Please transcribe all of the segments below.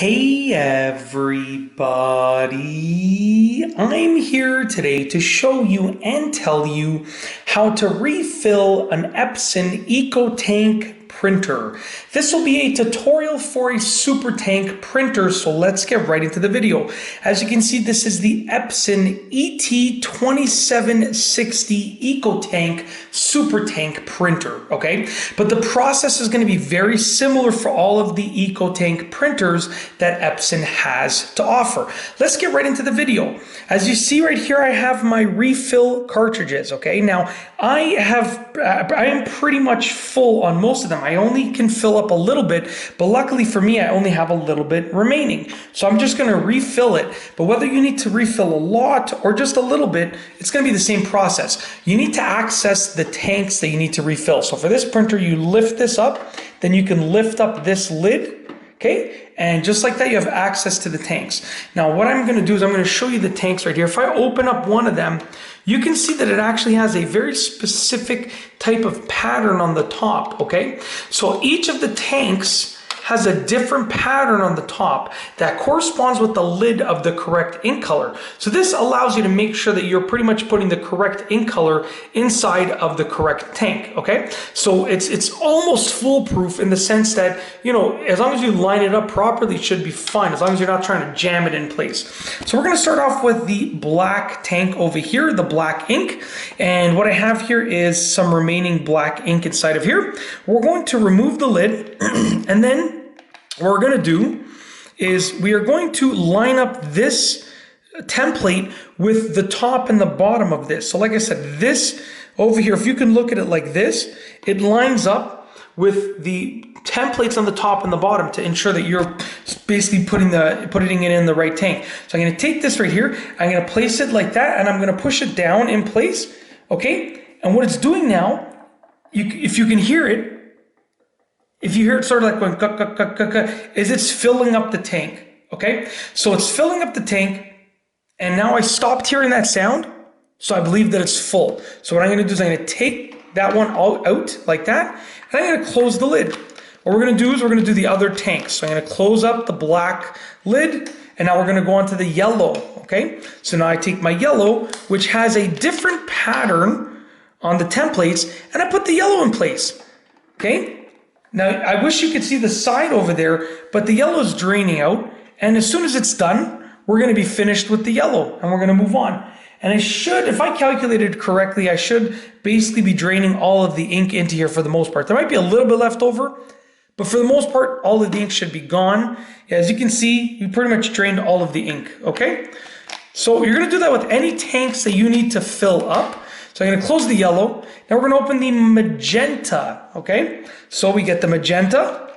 Hey everybody, I'm here today to show you and tell you how to refill an Epson Ecotank printer. This will be a tutorial for a Supertank printer, so let's get right into the video. As you can see, this is the Epson ET2760 Ecotank Supertank printer, okay? But the process is going to be very similar for all of the Ecotank printers that Epson has to offer. Let's get right into the video. As you see right here, I have my refill cartridges, okay? Now, I am pretty much full on most of them. I only can fill up a little bit, but luckily for me, I only have a little bit remaining. So I'm just gonna refill it, but whether you need to refill a lot or just a little bit, it's gonna be the same process. You need to access the tanks that you need to refill. So for this printer, you lift this up, then you can lift up this lid, okay? And just like that, you have access to the tanks. Now, what I'm gonna do is I'm gonna show you the tanks right here. If I open up one of them, you can see that it actually has a very specific type of pattern on the top, okay? So each of the tanks has a different pattern on the top that corresponds with the lid of the correct ink color. So this allows you to make sure that you're pretty much putting the correct ink color inside of the correct tank, okay? So it's almost foolproof in the sense that, you know, as long as you line it up properly, it should be fine, as long as you're not trying to jam it in place. So we're gonna start off with the black tank over here, the black ink. And what I have here is some remaining black ink inside of here. We're going to remove the lid and then what we're going to do is we are going to line up this template with the top and the bottom of this. So like I said, this over here, if you can look at it like this, it lines up with the templates on the top and the bottom to ensure that you're basically putting it in the right tank. So I'm going to take this right here, I'm going to place it like that, and I'm going to push it down in place, okay? And what it's doing now, if you can hear it, if you hear it sort of like going is it's filling up the tank, okay? So it's filling up the tank, and now I stopped hearing that sound, so I believe that it's full. So what I'm gonna do is I'm gonna take that one all out like that, and I'm gonna close the lid. What we're gonna do is we're gonna do the other tanks. So I'm gonna close up the black lid, and now we're gonna go on to the yellow, okay? So now I take my yellow, which has a different pattern on the templates, and I put the yellow in place, okay? Now, I wish you could see the side over there, but the yellow is draining out. And as soon as it's done, we're going to be finished with the yellow and we're going to move on. And I should, if I calculated correctly, I should basically be draining all of the ink into here for the most part. There might be a little bit left over, but for the most part, all of the ink should be gone. As you can see, you pretty much drained all of the ink, okay? So you're going to do that with any tanks that you need to fill up. So I'm going to close the yellow. Now we're going to open the magenta, okay? So we get the magenta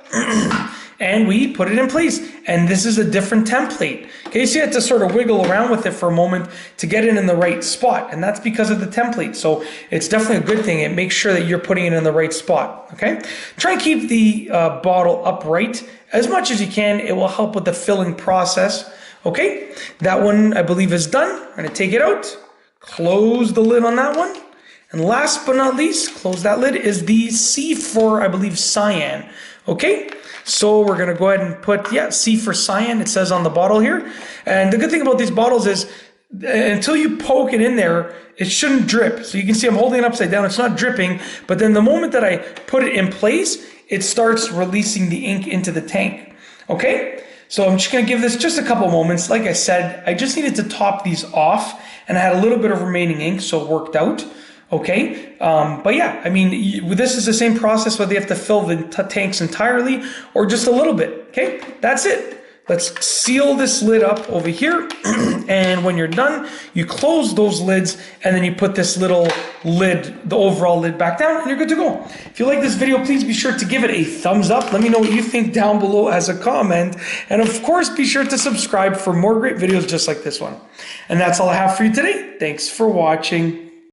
and we put it in place. And this is a different template. Okay, so you have to sort of wiggle around with it for a moment to get it in the right spot. And that's because of the template. So it's definitely a good thing. It makes sure that you're putting it in the right spot, okay? Try and keep the bottle upright as much as you can. It will help with the filling process, okay? That one, I believe, is done. I'm going to take it out. Close the lid on that one. And last but not least, close that lid, is the C for, I believe, cyan. Okay, so we're going to go ahead and put, C for cyan, it says on the bottle here. And the good thing about these bottles is until you poke it in there, it shouldn't drip. So you can see I'm holding it upside down. It's not dripping. But then the moment that I put it in place, it starts releasing the ink into the tank. Okay, so I'm just going to give this just a couple moments. Like I said, I just needed to top these off. And I had a little bit of remaining ink, so it worked out, okay? But yeah, I mean, this is the same process whether you have to fill the tanks entirely or just a little bit, okay? That's it. Let's seal this lid up over here. And when you're done, you close those lids and then you put this little lid, the overall lid, back down and you're good to go. If you like this video, please be sure to give it a thumbs up. Let me know what you think down below as a comment. And of course, be sure to subscribe for more great videos just like this one. And that's all I have for you today. Thanks for watching.